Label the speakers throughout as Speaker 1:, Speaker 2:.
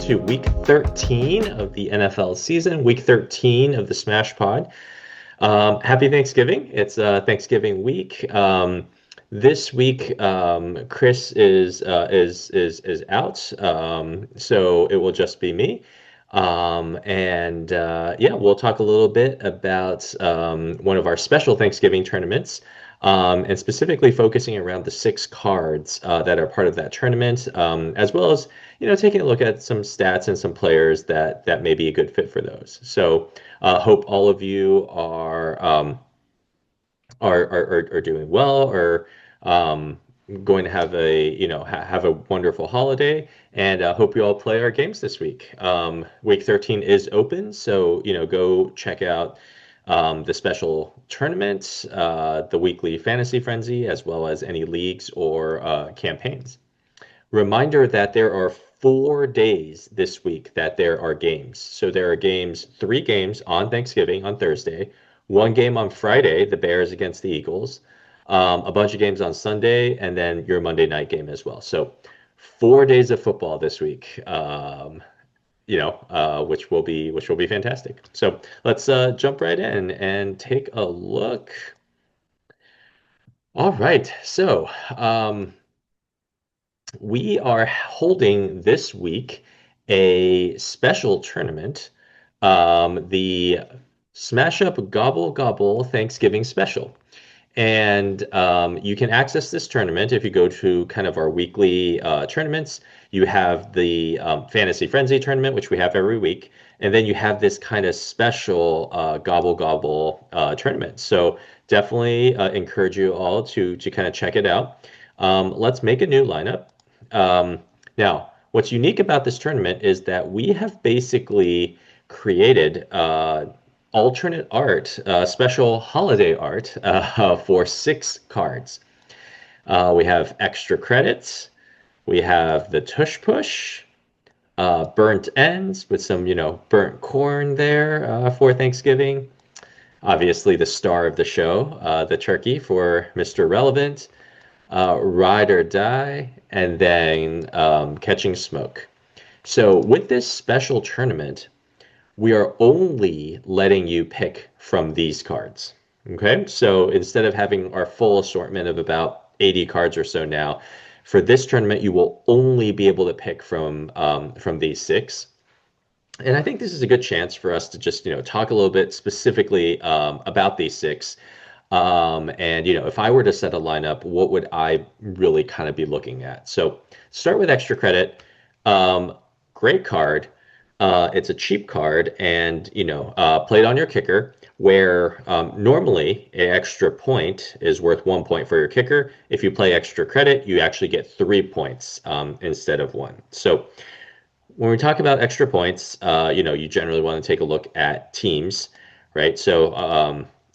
Speaker 1: to week 13 of the NFL season, week 13 of the SmashPod. Happy Thanksgiving. It's Thanksgiving week. This week, Chris is out, so it will just be me. Yeah, we'll talk a little bit about one of our special Thanksgiving tournaments, and specifically focusing around the 6 cards that are part of that tournament, as well as taking a look at some stats and some players that may be a good fit for those. So, hope all of you are doing well, or going to have a wonderful holiday, and hope you all play our games this week. Week 13 is open, so go check out the special tournaments, the weekly fantasy frenzy, as well as any leagues or campaigns. Reminder that there are 4 days this week that there are games. So there are 3 games on Thanksgiving on Thursday, 1 game on Friday, the Bears against the Eagles, a bunch of games on Sunday, and then your Monday night game as well. So 4 days of football this week, which will be fantastic. So let's jump right in and take a look. All right, so we are holding this week a special tournament, the SmashUp Gobble Gobble Thanksgiving Special. And you can access this tournament if you go to kind of our weekly tournaments. You have the Fantasy Frenzy tournament, which we have every week. And then you have this kind of special Gobble Gobble tournament. So definitely encourage you all to kind of check it out. Let's make a new lineup. Now, what's unique about this tournament is that we have basically created alternate art, special holiday art for 6 cards. We have extra credits. We have the Tush Push, burnt ends with some, burnt corn there for Thanksgiving. Obviously, the star of the show, the turkey for Mr. Relevant, Ride or Die, and then Catching Smoke. So with this special tournament, we are only letting you pick from these cards. Okay, so instead of having our full assortment of about 80 cards or so now, for this tournament, you will only be able to pick from these 6. And I think this is a good chance for us to just talk a little bit specifically about these 6. And if I were to set a lineup, what would I really kind of be looking at? So start with extra credit. Great card. It's a cheap card, and play it on your kicker, where normally an extra point is worth 1 point for your kicker. If you play extra credit, you actually get 3 points instead of 1. So when we talk about extra points, you generally want to take a look at teams, right? So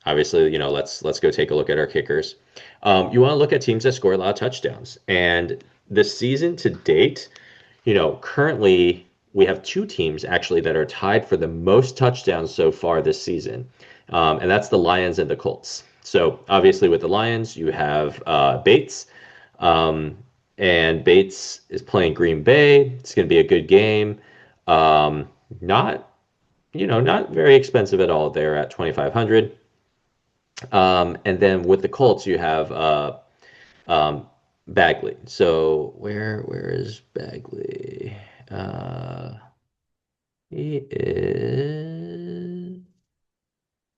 Speaker 1: obviously, let's go take a look at our kickers. You want to look at teams that score a lot of touchdowns, and the season to date, currently we have 2 teams actually that are tied for the most touchdowns so far this season, and that's the Lions and the Colts. So obviously with the Lions, you have Bates, and Bates is playing Green Bay. It's going to be a good game. Not very expensive at all there at 2,500. And then with the Colts, you have Bagley. So where is Bagley? He is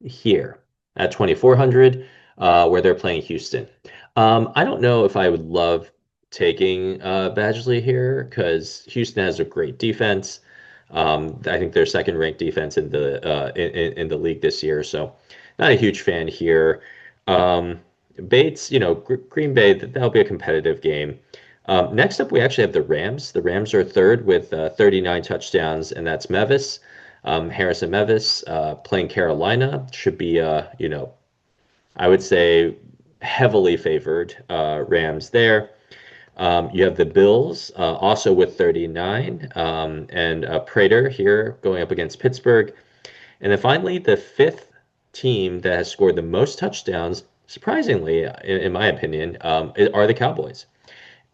Speaker 1: here at 2,400, where they're playing Houston. I don't know if I would love taking Badgley here, because Houston has a great defense. I think they're second-ranked defense in the league this year, so not a huge fan here. Bates, Green Bay, that'll be a competitive game. Next up, we actually have the Rams. The Rams are third with 39 touchdowns, and that's Mevis. Harrison Mevis playing Carolina should be, I would say heavily favored Rams there. You have the Bills also with 39, and Prater here going up against Pittsburgh. And then finally, the 5th team that has scored the most touchdowns, surprisingly, in my opinion, are the Cowboys.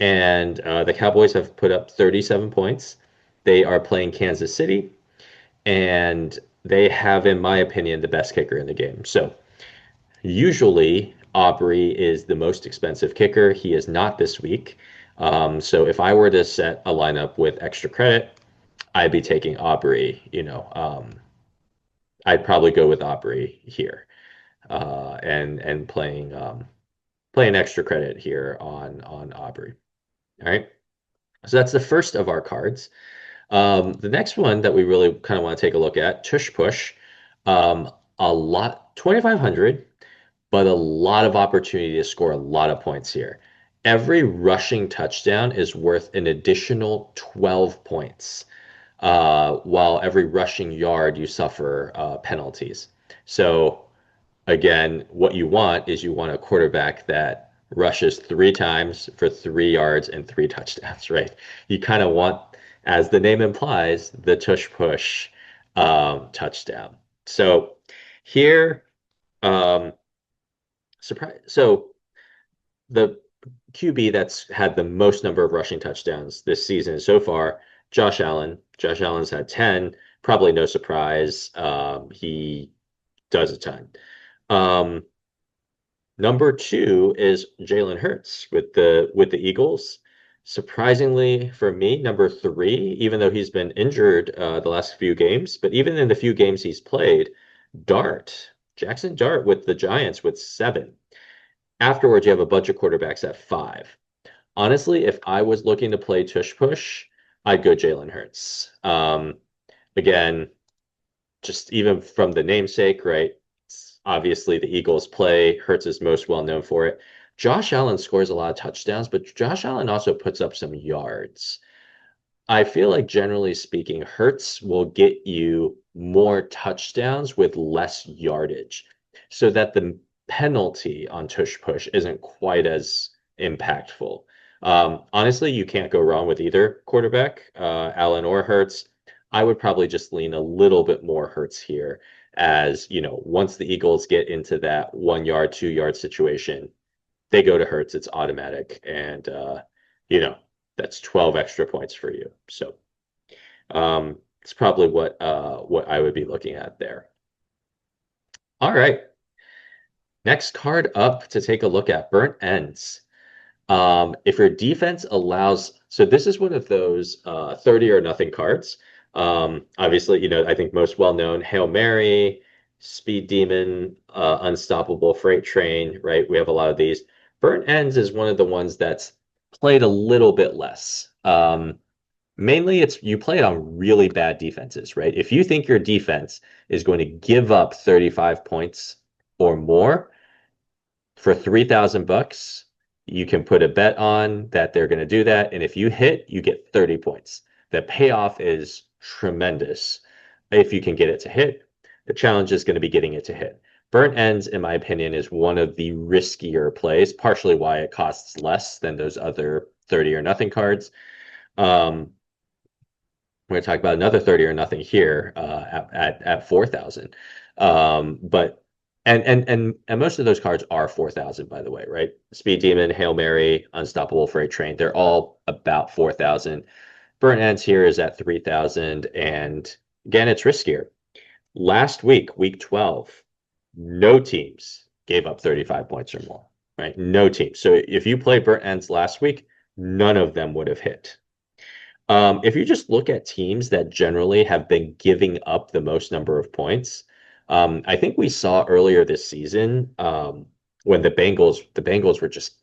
Speaker 1: And the Cowboys have put up 37 points. They are playing Kansas City, and they have, in my opinion, the best kicker in the game. So usually Aubrey is the most expensive kicker. He is not this week. So if I were to set a lineup with extra credit, I'd be taking Aubrey. I'd probably go with Aubrey here, and playing extra credit here on Aubrey. All right. So that's the first of our cards. The next one that we really kind of want to take a look at, Tush Push. A lot, 2,500, but a lot of opportunity to score a lot of points here. Every rushing touchdown is worth an additional 12 points, while every rushing yard you suffer penalties. So again, what you want is you want a quarterback that rushes 3 times for 3 yards and 3 touchdowns, right? You kind of want, as the name implies, the tush push touchdown. So here, surprise. So the QB that's had the most number of rushing touchdowns this season so far, Josh Allen. Josh Allen's had 10. Probably no surprise. He does a ton. Um, Number two is Jalen Hurts with the Eagles. Surprisingly for me, number three, even though he's been injured the last few games, but even in the few games he's played, Jackson Dart with the Giants with 7. Afterwards, you have a bunch of quarterbacks at 5. Honestly, if I was looking to play tush push, I'd go Jalen Hurts. Again, just even from the namesake, right? Obviously, the Eagles play. Hurts is most well known for it. Josh Allen scores a lot of touchdowns, but Josh Allen also puts up some yards. I feel like generally speaking, Hurts will get you more touchdowns with less yardage, so that the penalty on tush push isn't quite as impactful. Honestly, you can't go wrong with either quarterback, Allen or Hurts. I would probably just lean a little bit more Hurts here, as once the Eagles get into that 1 yard, 2 yard situation, they go to Hurts, it's automatic, and you know that's 12 extra points for you. So it's probably what I would be looking at there. All right, next card up to take a look at, Burnt Ends. If your defense allows, so this is one of those 30 or nothing cards. Obviously, I think most well known, Hail Mary, Speed Demon, Unstoppable Freight Train, right? We have a lot of these. Burnt Ends is one of the ones that's played a little bit less. Mainly it's you play it on really bad defenses, right? If you think your defense is going to give up 35 points or more for 3,000 bucks, you can put a bet on that they're going to do that. And if you hit, you get 30 points. The payoff is tremendous if you can get it to hit. The challenge is going to be getting it to hit. Burnt Ends, in my opinion, is one of the riskier plays, partially why it costs less than those other 30 or nothing cards. We're going to talk about another 30 or nothing here at 4,000. But and most of those cards are 4,000, by the way, right? Speed Demon, Hail Mary, Unstoppable Freight Train, they're all about 4,000. Burnt Ends here is at 3,000, and again, it's riskier. Last week, week 12, no teams gave up 35 points or more, right? No team. So if you played Burnt Ends last week, none of them would have hit. If you just look at teams that generally have been giving up the most number of points, I think we saw earlier this season, when the Bengals were just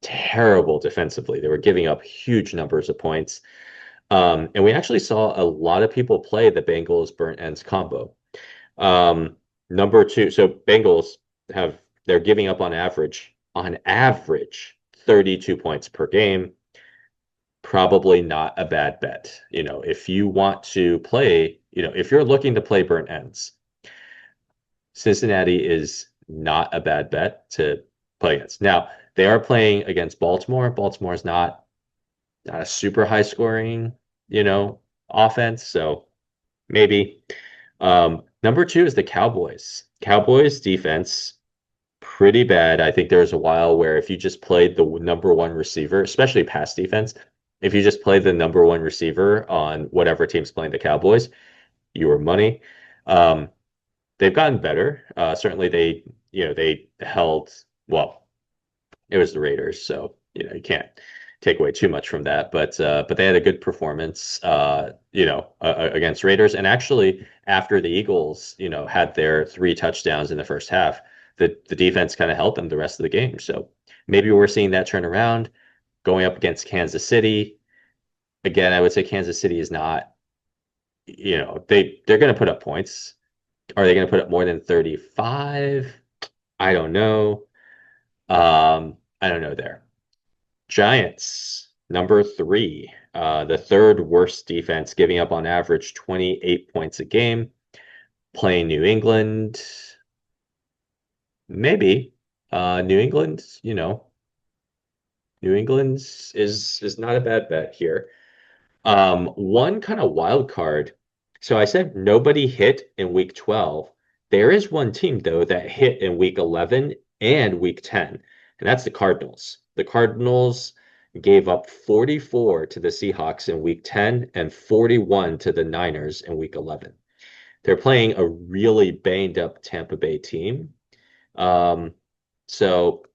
Speaker 1: terrible defensively. They were giving up huge numbers of points. And we actually saw a lot of people play the Bengals Burnt Ends combo. Number two, so Bengals they're giving up on average 32 points per game. Probably not a bad bet. If you want to play, if you're looking to play Burnt Ends, Cincinnati is not a bad bet to play against. Now, they are playing against Baltimore. Baltimore is not a super high scoring, offense. So maybe. Number two is the Cowboys. Cowboys defense, pretty bad. I think there was a while where if you just played the number one receiver, especially pass defense, If you just play the number one receiver on whatever team's playing the Cowboys, you are money. Um, they've gotten better. Certainly, they held well. It was the Raiders, so you can't take away too much from that. But they had a good performance, against Raiders. And actually, after the Eagles, had their three touchdowns in the first half, the defense kind of helped them the rest of the game. So maybe we're seeing that turn around going up against Kansas City. Again, I would say Kansas City is not, they're going to put up points. Are they going to put up more than 35? I don't know. I don't know there. Giants, number three, the third worst defense, giving up on average 28 points a game. Playing New England, maybe. New England, New England's is not a bad bet here. One kind of wild card. So I said nobody hit in week 12. There is one team though that hit in week 11 and week 10, and that's the Cardinals. The Cardinals gave up 44 to the Seahawks in week 10 and 41 to the Niners in week 11. They're playing a really banged up Tampa Bay team. Um, so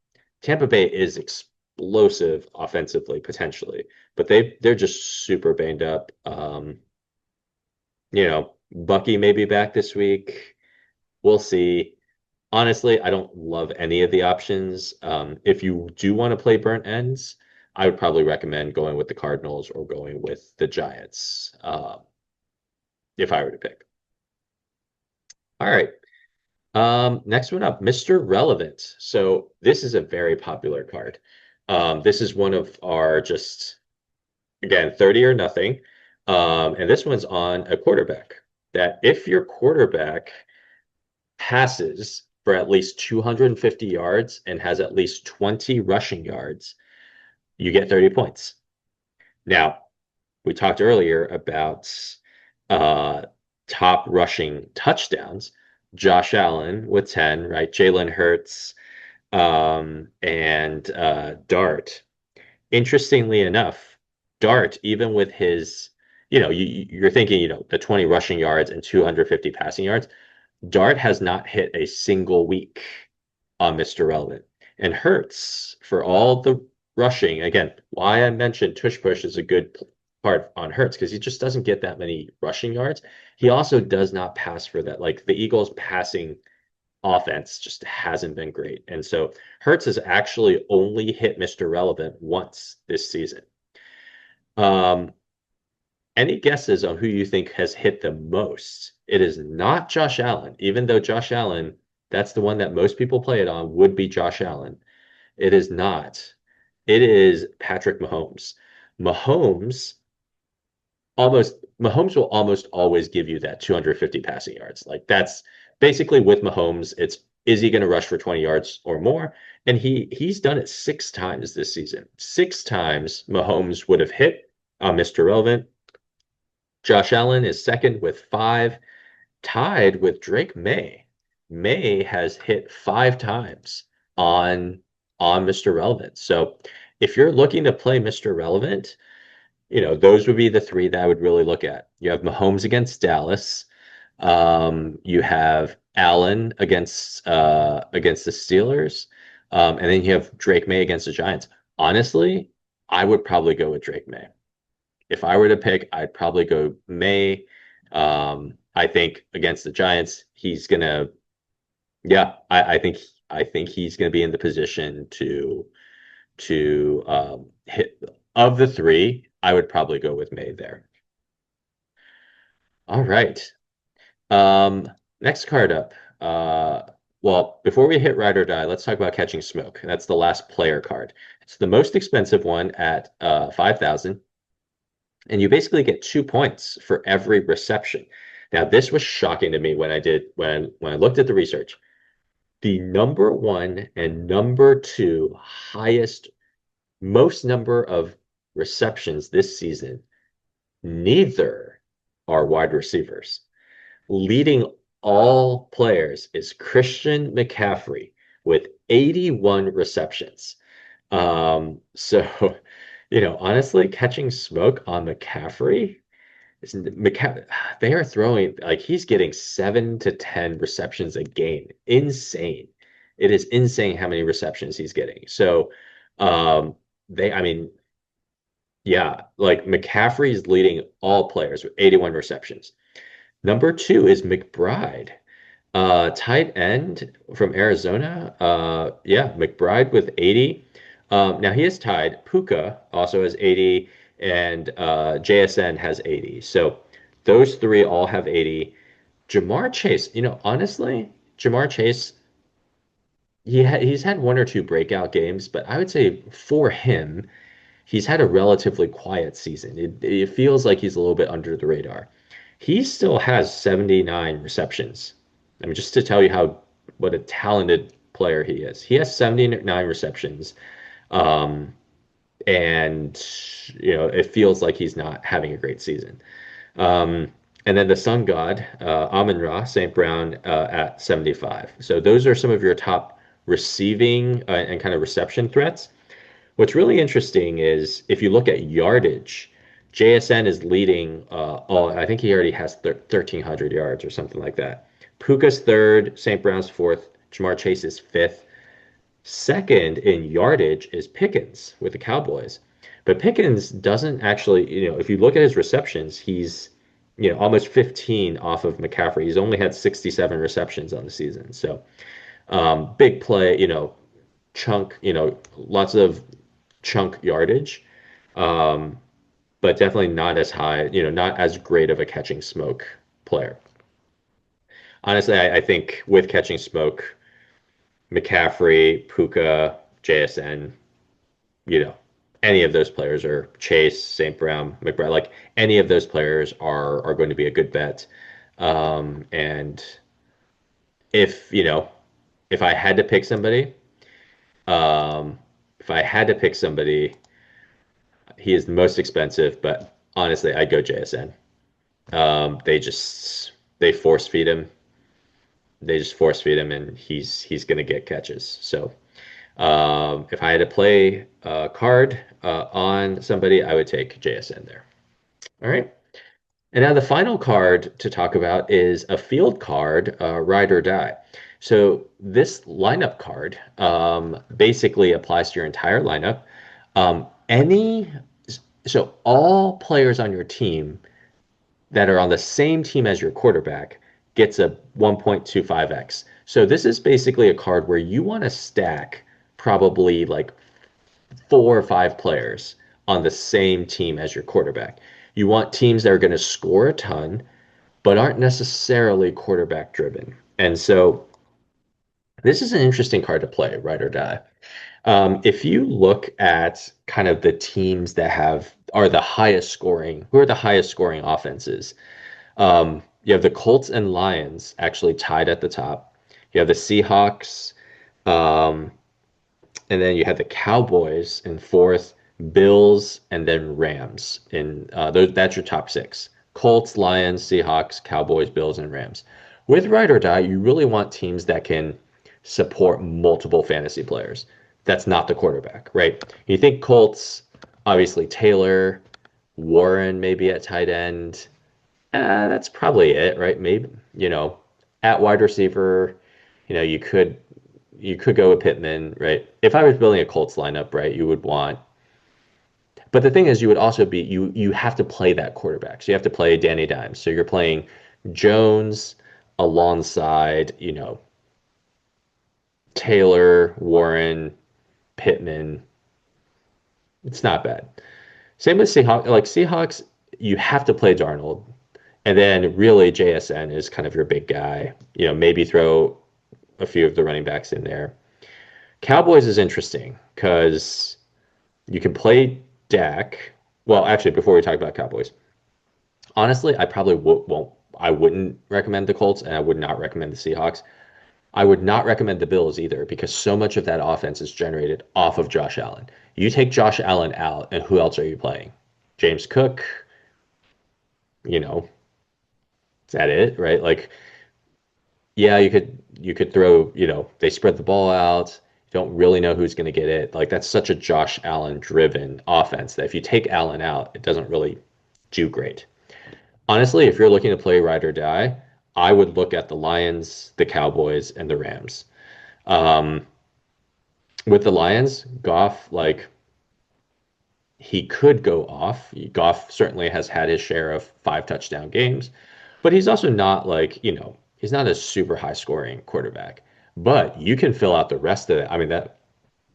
Speaker 1: Tampa Bay is explosive offensively, potentially, but they're just super banged up. Bucky may be back this week. We'll see. Honestly, I don't love any of the options. If you do want to play burnt ends, I would probably recommend going with the Cardinals or going with the Giants, if I were to pick. All right. Next one up, Mr. Relevant. So this is a very popular card. This is one of our just, again, 30 or nothing. And this one's on a quarterback that if your quarterback passes for at least 250 yards and has at least 20 rushing yards, you get 30 points. Now, we talked earlier about uh, top rushing touchdowns. Josh Allen with 10, right? Jalen Hurts, and Dart. Interestingly enough, Dart, even with his, you're thinking, the 20 rushing yards and 250 passing yards, Dart has not hit a single week on Mr. Relevant. And Hurts, for all the rushing, again, why I mentioned Tush Push is a good part on Hurts because he just doesn't get that many rushing yards. He also does not pass for that. Like the Eagles passing offense just hasn't been great. And so Hurts has actually only hit Mr. Relevant once this season. Um, any guesses on who you think has hit the most? It is not Josh Allen, even though Josh Allen, that's the one that most people play it on, would be Josh Allen. It is not. It is Patrick Mahomes. Mahomes Mahomes will almost always give you that 250 passing yards. Like that's basically with Mahomes, it's is he going to rush for 20 yards or more? And he's done it six times this season. Six times Mahomes would have hit on Mr. Relevant. Josh Allen is second with five, tied with Drake May. May has hit five times on Mr. Relevant. So if you're looking to play Mr. Relevant, those would be the three that I would really look at. You have Mahomes against Dallas. You have Allen against the Steelers, and then you have Drake May against the Giants. Honestly, I would probably go with Drake May. If I were to pick, I'd probably go May. I think against the Giants, he's gonna, yeah, I think he's gonna be in the position to hit. Of the three, I would probably go with May there. All right. Um, Next card up. Well, before we hit Ride or Die, let's talk about Catching Smoke. That's the last player card. It's the most expensive one at 5,000, and you basically get 2 points for every reception. Now, this was shocking to me when I looked at the research. The number one and number two highest, most number of receptions this season, neither are wide receivers. Leading all players is Christian McCaffrey with 81 receptions. So Honestly, catching smoke on McCaffrey they are throwing like he's getting 7 to 10 receptions a game. Insane. It is insane how many receptions he's getting. So, um, I mean, yeah, like McCaffrey's leading all players with 81 receptions. Number two is McBride. Tight end from Arizona. Yeah, McBride with 80. Now he is tied. Puka also has 80, and JSN has 80. So those three all have 80. Jamar Chase, honestly, Jamar Chase, he's had one or two breakout games, but I would say for him, he's had a relatively quiet season. It feels like he's a little bit under the radar. He still has 79 receptions. I mean, just to tell you how what a talented player he is. He has 79 receptions. Um, and it feels like he's not having a great season. Um, and then the Sun God, Amon-Ra, St. Brown at 75. So those are some of your top receiving and kind of reception threats. What's really interesting is if you look at yardage, JSN is leading I think he already has 1,300 yards or something like that. Puka's third, St. Brown's fourth, Jamar Chase is fifth. Second in yardage is Pickens with the Cowboys. But Pickens doesn't actually, if you look at his receptions, he's, almost 15 off of McCaffrey. He's only had 67 receptions on the season. So big play, chunk, lots of chunk yardage, um, but definitely not as high, not as great of a catching smoke player. Honestly, I think with catching smoke, McCaffrey, Puka, JSN, you know, any of those players are Chase, St. Brown, McBride, like any of those players are going to be a good bet. And if, if I had to pick somebody, um, if I had to pick somebody, he is the most expensive, but honestly, I'd go JSN. They force feed him. They just force feed him, and he's gonna get catches. So if I had to play a card on somebody, I would take JSN there. All right. And now the final card to talk about is a field card, ride or die. So this lineup card basically applies to your entire lineup. Any so all players on your team that are on the same team as your quarterback gets a 1.25x. So this is basically a card where you want to stack probably like 4 or 5 players on the same team as your quarterback. You want teams that are going to score a ton, but aren't necessarily quarterback driven. And so this is an interesting card to play, right or die. If you look at kind of the teams that are the highest scoring, who are the highest scoring offenses, you have the Colts and Lions actually tied at the top. You have the Seahawks, um, and then you have the Cowboys in fourth, Bills, and then Rams. That's your top six: Colts, Lions, Seahawks, Cowboys, Bills, and Rams. With Ride or Die, you really want teams that can support multiple fantasy players. That's not the quarterback, right? You think Colts, obviously Taylor, Warren maybe at tight end. That's probably it, right? Maybe, at wide receiver, you could go with Pittman, right? If I was building a Colts lineup, right, you would want. But the thing is, you would also be you have to play that quarterback. So you have to play Danny Dimes. So you're playing Jones alongside, Taylor, Warren, Pittman. It's not bad. Same with Seahawks. Like Seahawks, you have to play Darnold. And then really JSN is kind of your big guy. Maybe throw a few of the running backs in there. Cowboys is interesting because you can play Dak. Well, actually, before we talk about Cowboys, honestly, I probably won't. I wouldn't recommend the Colts, and I would not recommend the Seahawks. I would not recommend the Bills either because so much of that offense is generated off of Josh Allen. You take Josh Allen out, and who else are you playing? James Cook, you know, is that it, right? Like, yeah, you could throw, they spread the ball out. don't really know who's going to get it. Like that's such a Josh Allen driven offense that if you take Allen out, it doesn't really do great. Honestly, if you're looking to play ride or die, I would look at the Lions, the Cowboys, and the Rams. Um, with the Lions, Goff, like he could go off. Goff certainly has had his share of 5 touchdown games, but he's also not like, he's not a super high scoring quarterback. But you can fill out the rest of it. I mean, that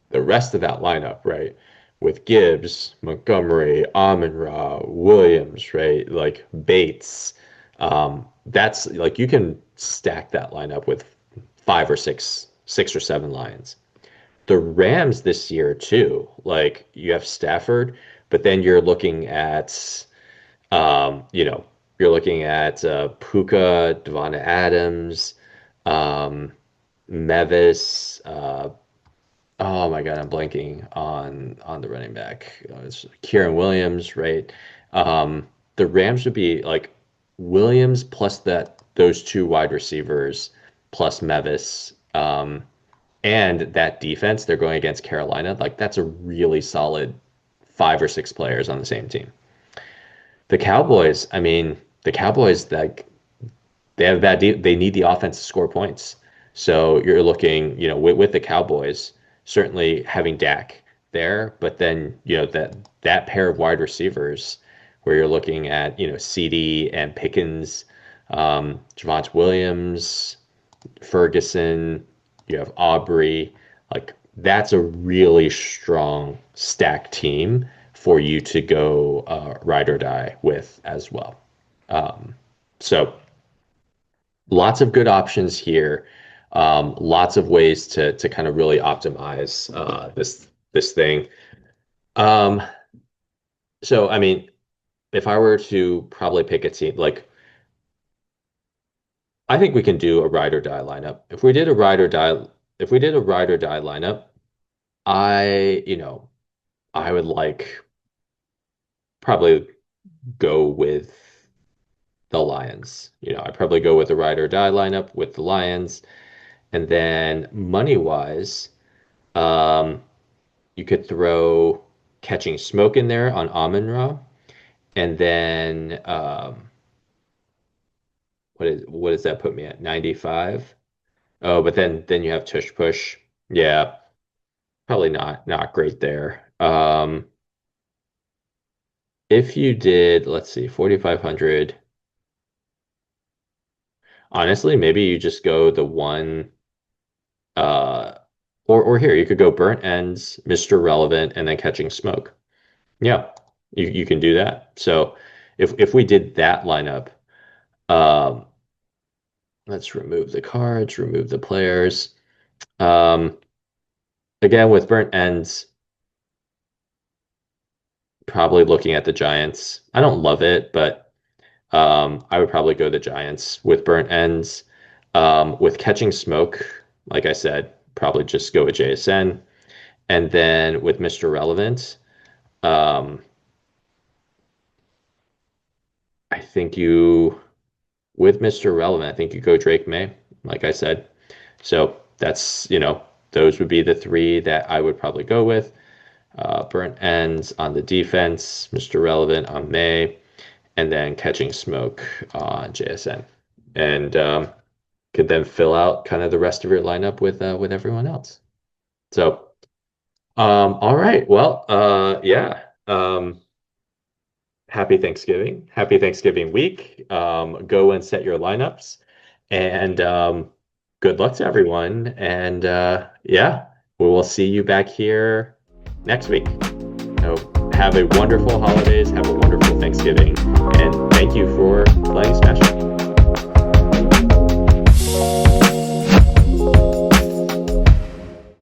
Speaker 1: the rest of that lineup, right? With Gibbs, Montgomery, Amon-Ra, Williams, right? Like Bates. That's like you can stack that lineup with 5 or 6 or 7 Lions. The Rams this year too, like you have Stafford, but then you're looking at um, you know, you're looking at Puka, Devonta Adams, um, Mevis, oh my God, I'm blanking on the running back. It's Kieran Williams, right? The Rams would be like Williams plus those 2 wide receivers plus Mevis. And that defense, they're going against Carolina. Like that's a really solid 5 or 6 players on the same team. The Cowboys, I mean, the Cowboys like they have they need the offense to score points. So you're looking, with the Cowboys, certainly having Dak there, but then, that pair of wide receivers where you're looking at, CD and Pickens, Javonte Williams, Ferguson, you have Aubrey, like that's a really strong stack team for you to go ride or die with as well. So lots of good options here. Lots of ways to kind of really optimize this thing. Um, so I mean, if I were to probably pick a team, like I think we can do a ride or die lineup. If we did a ride or die lineup, I, I would like probably go with the Lions. I'd probably go with the ride or die lineup with the Lions. And then money wise, um, you could throw catching smoke in there on Amon-Ra, and then what does that put me at? 95. Oh, but then you have Tush Push. Yeah, probably not great there. If you did, let's see, 4,500. Honestly, maybe you just go the one uh or here you could go burnt ends, Mr. Relevant, and then catching smoke. Yeah, you can do that. So if we did that lineup, um, let's remove the cards, remove the players. Um, again with burnt ends, probably looking at the Giants. I don't love it, but I would probably go the Giants with burnt ends. With catching smoke, like I said, probably just go with JSN. And then with Mr. Relevant, um, I think you with Mr. Relevant, I think you go Drake May, like I said. So that's, those would be the 3 that I would probably go with. Burnt ends on the defense, Mr. Relevant on May, and then catching smoke on JSN. And could then fill out kind of the rest of your lineup with everyone else. So, all right. Well, yeah. Happy Thanksgiving. Happy Thanksgiving week. Go and set your lineups. And good luck to everyone. And yeah, we will see you back here next week. So have a wonderful holidays. Have a wonderful Thanksgiving. And thank you for playing SmashUp.